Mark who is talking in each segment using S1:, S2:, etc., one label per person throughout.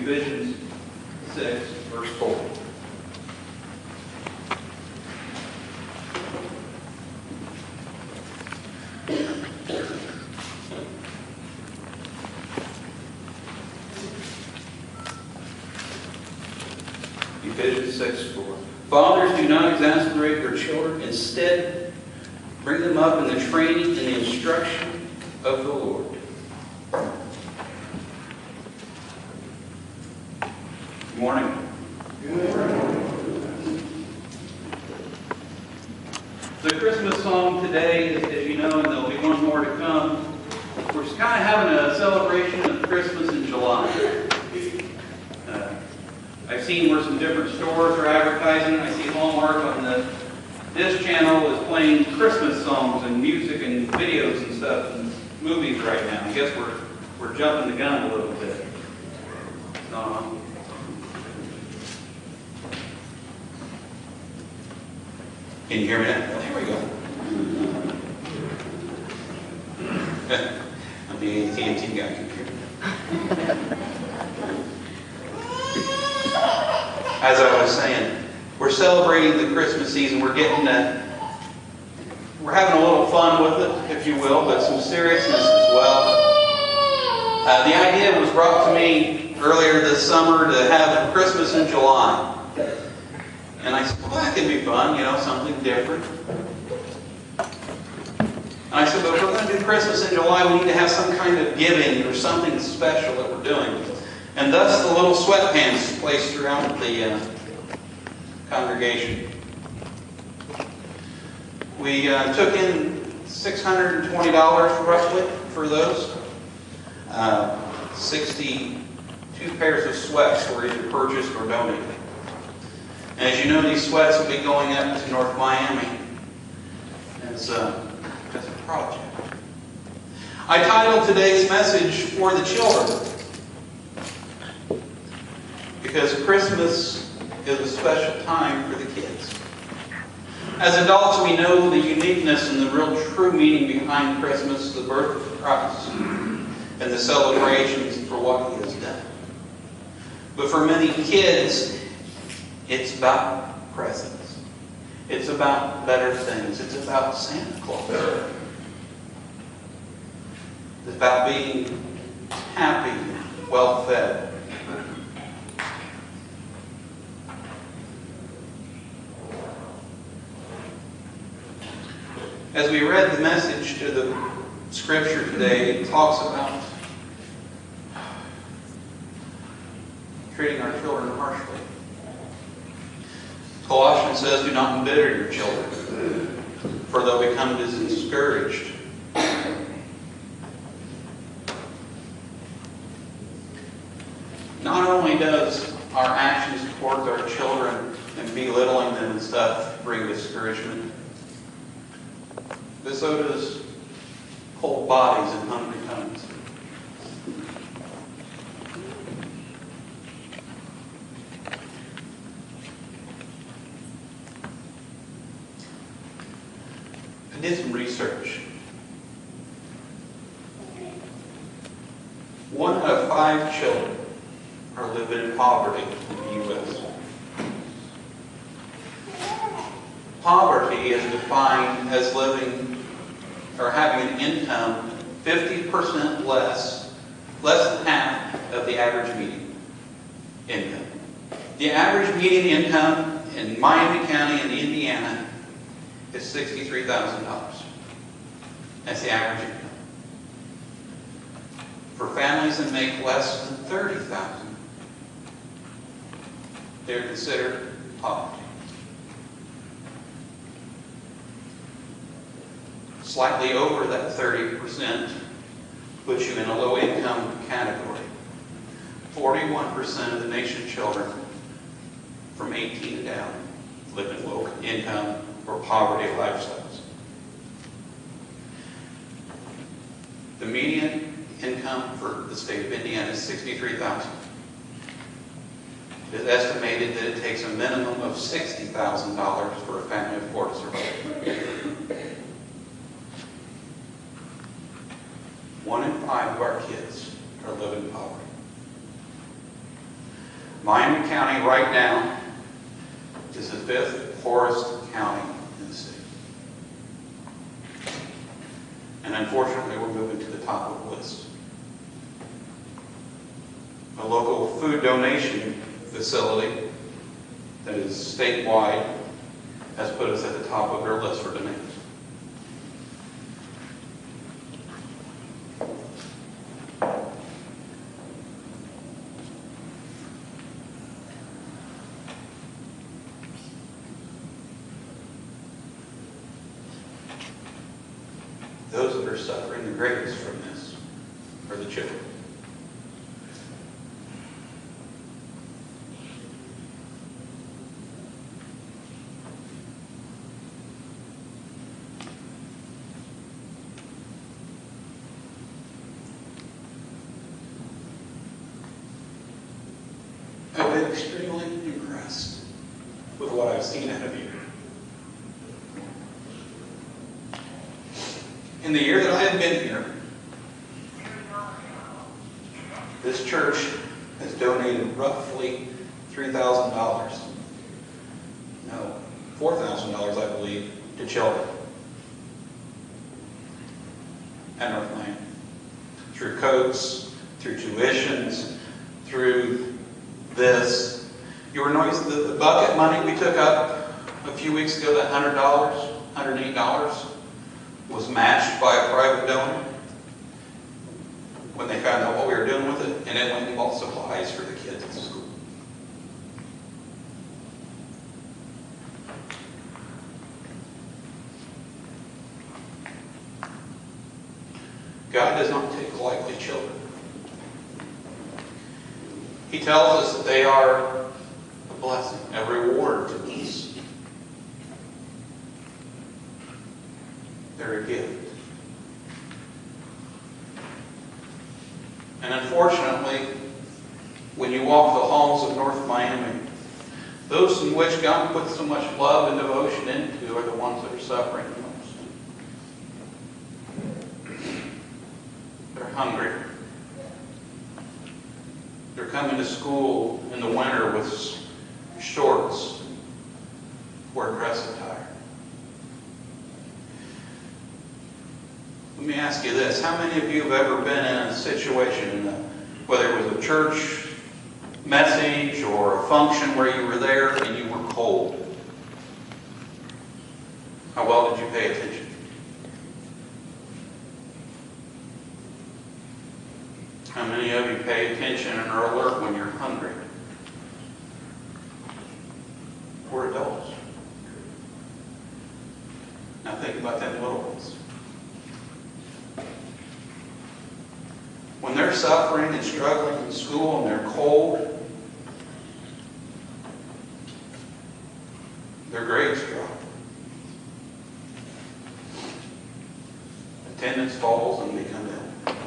S1: Ephesians 6, verse 4. Ephesians 6, 4. Fathers, do not exasperate your children. Instead, bring them up in the training and the instruction of the Lord. Good morning. Good morning. The Christmas song today, as you know, and there'll be one more to come, we're just kind of having a celebration of Christmas in July. I've seen where some different stores are advertising. I see Hallmark on this channel is playing Christmas songs and music and videos and stuff and movies right now. I guess we're jumping the gun a little bit. Can you hear me now? There we go. I'm the AT&T guy. Can you hear me? As I was saying, we're celebrating the Christmas season. We're having a little fun with it, if you will, but some seriousness as well. The idea was brought to me earlier this summer to have Christmas in July. And I said, well, that could be fun, something different. And I said, but if we're going to do Christmas in July, we need to have some kind of giving or something special that we're doing. And thus the little sweatpants placed throughout the congregation. We took in $620 roughly for those. 62 pairs of sweats were either purchased or donated. And as you know, these sweats will be going up to North Miami as a project. I titled today's message For the Children, because Christmas is a special time for the kids. As adults, we know the uniqueness and the real true meaning behind Christmas, the birth of Christ, and the celebrations for what He has done. But for many kids, it's about presents. It's about better things. It's about Santa Claus. It's about being happy, well-fed. As we read the message to the scripture today, it talks about treating our children harshly. Colossians says, do not embitter your children, for they'll become discouraged. Not only does our actions towards our children and belittling them and stuff bring discouragement, but so does cold bodies and hungry tongues. I did some research. 1 out of 5 children are living in poverty in the U.S. Poverty is defined as living or having an income 50% less than half of the average median income. The average median income in Miami County in Indiana is $63,000. That's the average income. For families that make less than $30,000, they're considered poverty. Slightly over that 30% puts you in a low-income category. 41% of the nation's children from 18 and down live in low-income or poverty lifestyles. The median income for the state of Indiana is $63,000. It is estimated that it takes a minimum of $60,000 for a family of 4 to survive. 1 in 5 of our kids are living in poverty. Miami County right now is the 5th poorest county in the state. And unfortunately, we're moving to the top of the list. A local food donation facility that is statewide has put us at the top of their list for donations. Those that are suffering the greatest from this are the children. I've been extremely impressed with what I've seen out of you. In the year that I have been here, this church has donated roughly $3,000. No, $4,000, I believe, to children at North Miami. Through coats, through tuitions, through this. You were noticing the bucket money we took up a few weeks ago, that $100, $108, was matched by a private donor when they found out what we were doing with it, and it went and bought supplies for the kids at school. God does not take lightly children. He tells us that they are a blessing, a reward to us. They're a gift. And unfortunately, when you walk the halls of North Miami, those in which God puts so much love and devotion into are the ones that are suffering the most. They're hungry. They're coming to school in the winter with shorts or dress attire. Let me ask you this. How many of you have ever been in a situation, whether it was a church message or a function where you were there and you were cold? How well did you pay attention? How many of you pay attention and are alert when you're hungry? We're adults. Now think about them little ones. When they're suffering and struggling in school and they're cold, their grades drop. Attendance falls and they come down.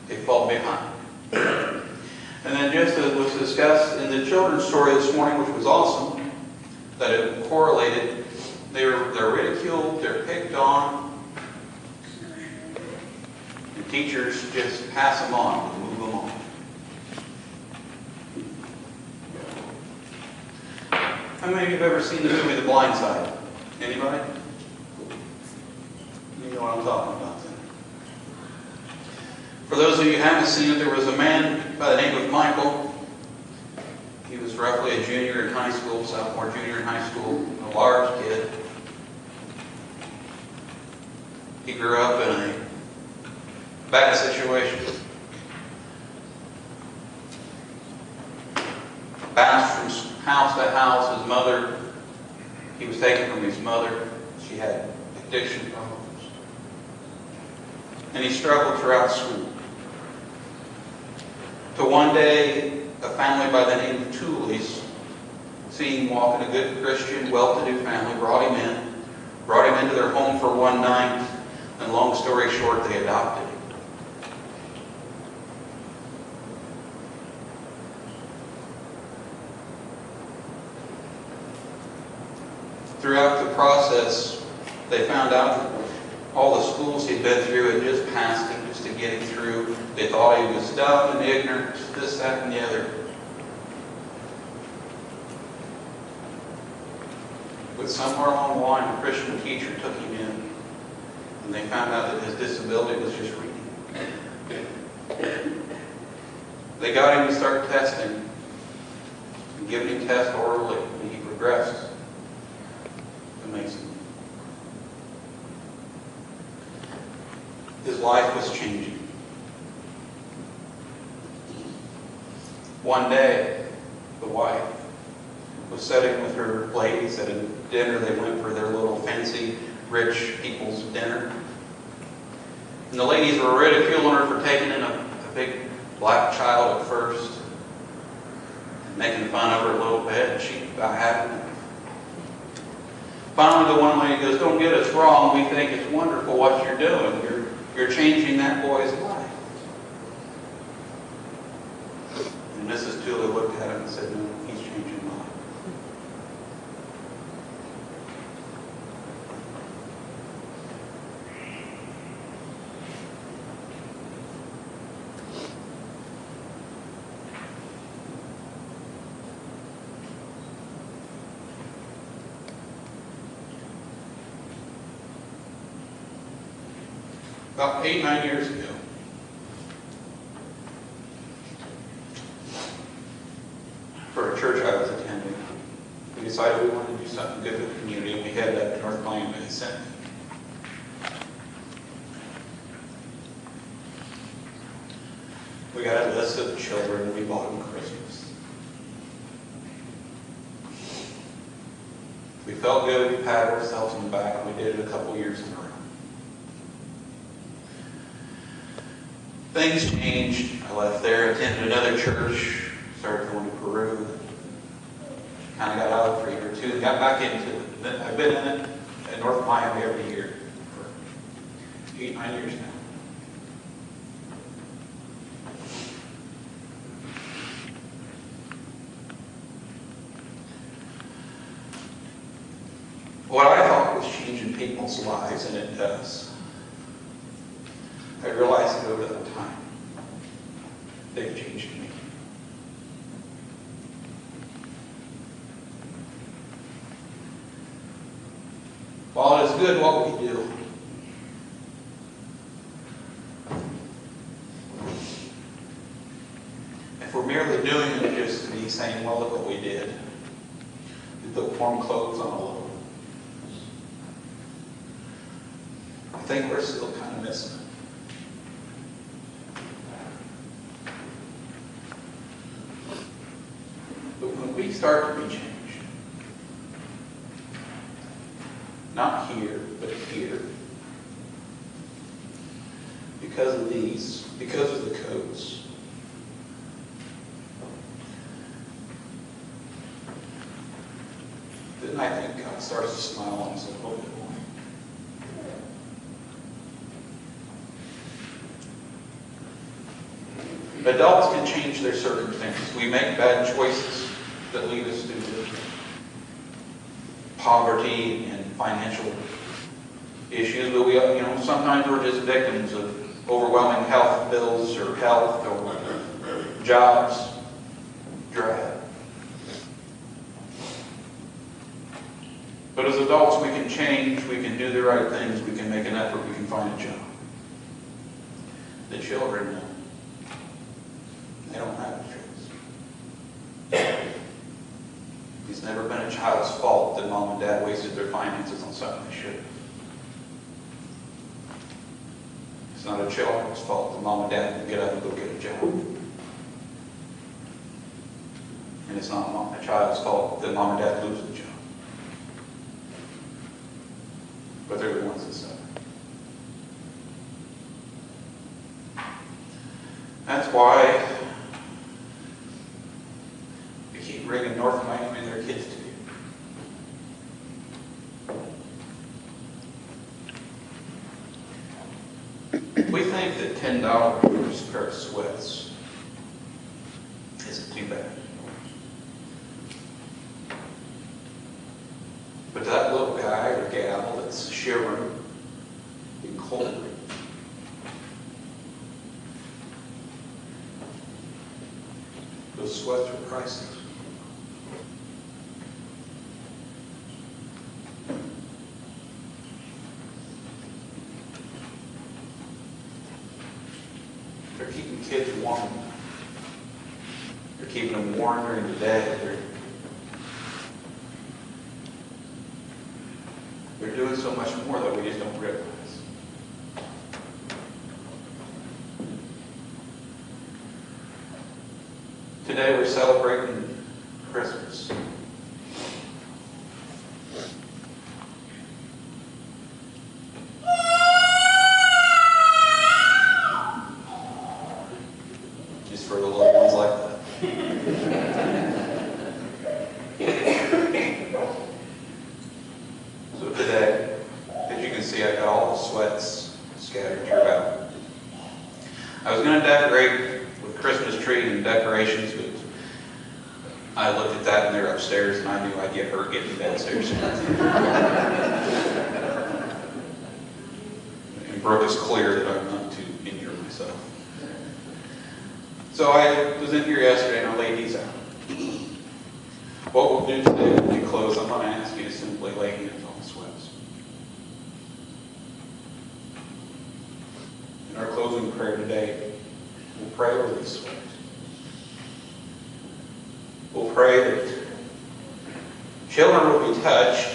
S1: They fall behind. And then just as was discussed in the children's story this morning, which was awesome, that it correlated. They're ridiculed, they're picked on. The teachers just pass them on and move them on. How many of you have ever seen the movie The Blind Side? Anybody? You know what I'm talking about then. For those of you who haven't seen it, there was a man by the name of Michael. He was roughly a junior in high school, sophomore, junior in high school, a large kid. He grew up in a bad situation. Bounced from house to house. His mother, he was taken from his mother. She had addiction problems. And he struggled throughout school. To one day, a family by the name of Toolies, seeing him walk in a good Christian, well-to-do family, brought him into their home for one night. And long story short, they adopted him. Throughout the process, they found out that all the schools he'd been through had just passed him just to get him through. They thought he was dumb and ignorant, this, that, and the other. But somewhere along the line, a Christian teacher took him in, and they found out that his disability was just reading. They got him to start testing, and giving him tests orally, and he progressed. Amazing. His life was changing. One day, the wife was sitting with her ladies at a dinner. They went for their little fancy, rich people's dinner. And the ladies were ridiculing her for taking in a big black child at first, and making fun of her a little bit, and she about had enough. Finally, the one lady goes, "Don't get us wrong. We think it's wonderful what you're doing. You're changing that boy's life." And Mrs. Tooley looked at him and said, "No, he's changing mine." About 8, 9 years ago, for a church I was attending, we decided we wanted to do something good for the community, and we headed up to North Miami and sent me. We got a list of children, and we bought them Christmas. We felt good, we patted ourselves on the back, and we did it a couple years in a row. Things changed. I left there, attended another church, started going to Peru. Kind of got out for a year or two, and got back into it. I've been in it at North Miami every year for 8, 9 years now. What I thought was changing people's lives, and it does. I realized it over that time. They've changed me. While it is good what we do, if we're merely doing it just to be saying, "Well, look what we did," we put warm clothes on all of them, I think we're still kind of missing it. We start to be changed. Not here, but here. Because of these, because of the codes. Then I think God starts to smile on us a little bit more. Adults can change their circumstances. We make bad choices that lead us to poverty and financial issues, but we, sometimes we're just victims of overwhelming health bills or health or jobs, dread. But as adults, we can change, we can do the right things, we can make an effort, we can find a job. The children, they don't have a choice. It's never been a child's fault that mom and dad wasted their finances on something they shouldn't. It's not a child's fault that mom and dad didn't get up and go get a job. And it's not a child's fault that mom and dad lose the job. But they're the ones that suffer. That's why they keep bringing North Miami and their kids to you. We think that $10 for a pair of sweats isn't too bad. But that little guy or gal that's shivering cold. Those sweats are priceless. They're keeping kids warm. They're keeping them warm during the day. They're doing so much more that we just don't realize. Today we're celebrating Christmas. Just for the little ones like that. So today, as you can see, I got all the sweats scattered throughout. I was going to decorate with Christmas tree and decorations, but I looked at that and they're upstairs, and I knew I'd get hurt getting downstairs. And Brooke is clear that I'm not to injure myself. So I was in here yesterday and I laid these out. What we'll do today when we close, I'm going to ask you to simply lay hands on the sweats. In our closing prayer today, we'll pray over these sweats. We'll pray that children will be touched,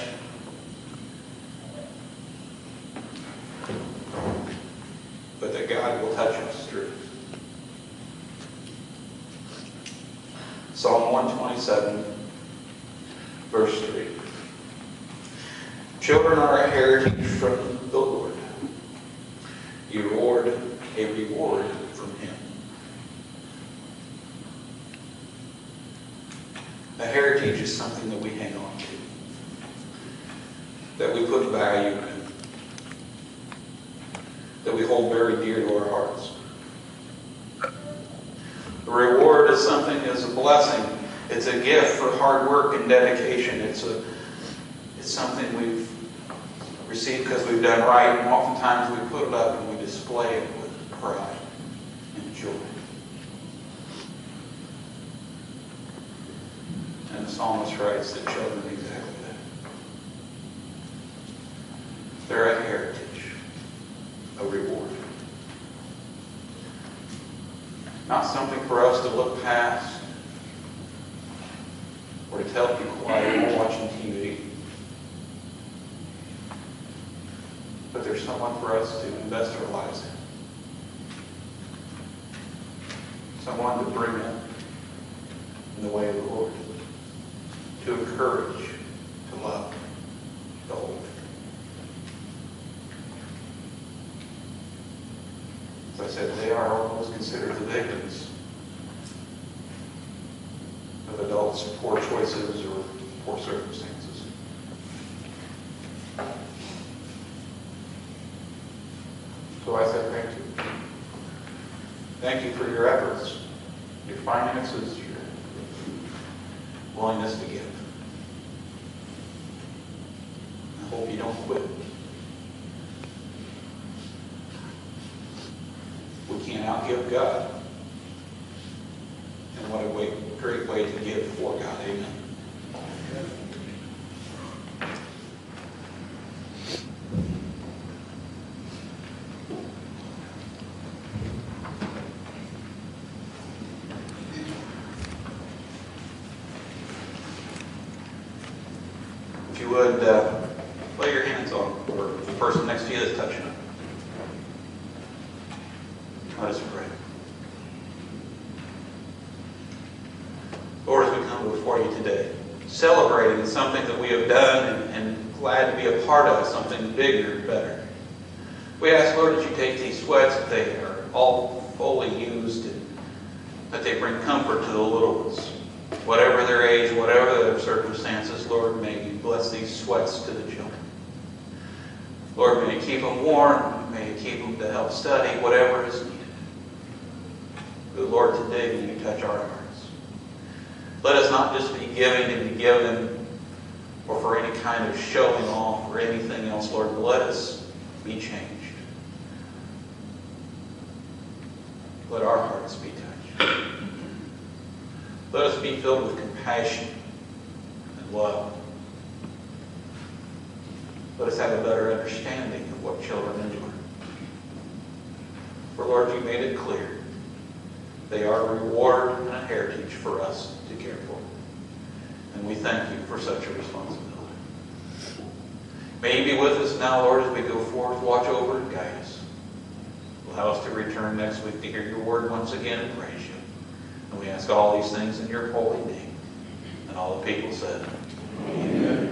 S1: but that God will touch us through. Psalm 127, verse 3. Children are a heritage from the Lord. You reward a reward from Him. A heritage is something that we hang on to, that we put value in, that we hold very dear to our hearts. A reward is something, is a blessing. It's a gift for hard work and dedication. It's something we've received because we've done right, and oftentimes we put it up and we display it with pride and joy. And the psalmist writes that children are exactly that. They're a heritage, a reward. Not something for us to look past or to tell people why we're watching TV. But there's someone for us to invest our lives in. Someone to bring up in the way of the Lord. To encourage, to love, to hold. As I said, they are almost considered the victims of adults' poor choices or poor circumstances. So I said thank you. Thank you for your efforts, your finances, your willingness to give. I hope you don't quit. We can't outgive God. And what a great way to give for God. Amen. If you would, lay your hands on, or the person next to you that's touching it. Let us pray. Lord, as we come before you today, celebrating something that we have done and glad to be a part of something bigger and better. We ask, Lord, that you take these sweats, that they are all fully used, and that they bring comfort to the little ones. Whatever their age, whatever their circumstances, Lord, may you bless these sweats to the children. Lord, may you keep them warm, may you keep them to help study, whatever is needed. But Lord, today may you touch our hearts. Let us not just be giving and be given, or for any kind of showing off or anything else, Lord, but let us be changed. let our hearts be touched. Let us be filled with compassion and love. Let us have a better understanding of what children endure. For Lord, you made it clear they are a reward and a heritage for us to care for. And we thank you for such a responsibility. May you be with us now, Lord, as we go forth. Watch over and guide us. Allow us to return next week to hear your word once again and praise you. And we ask all these things in your holy name. And all the people said, Amen.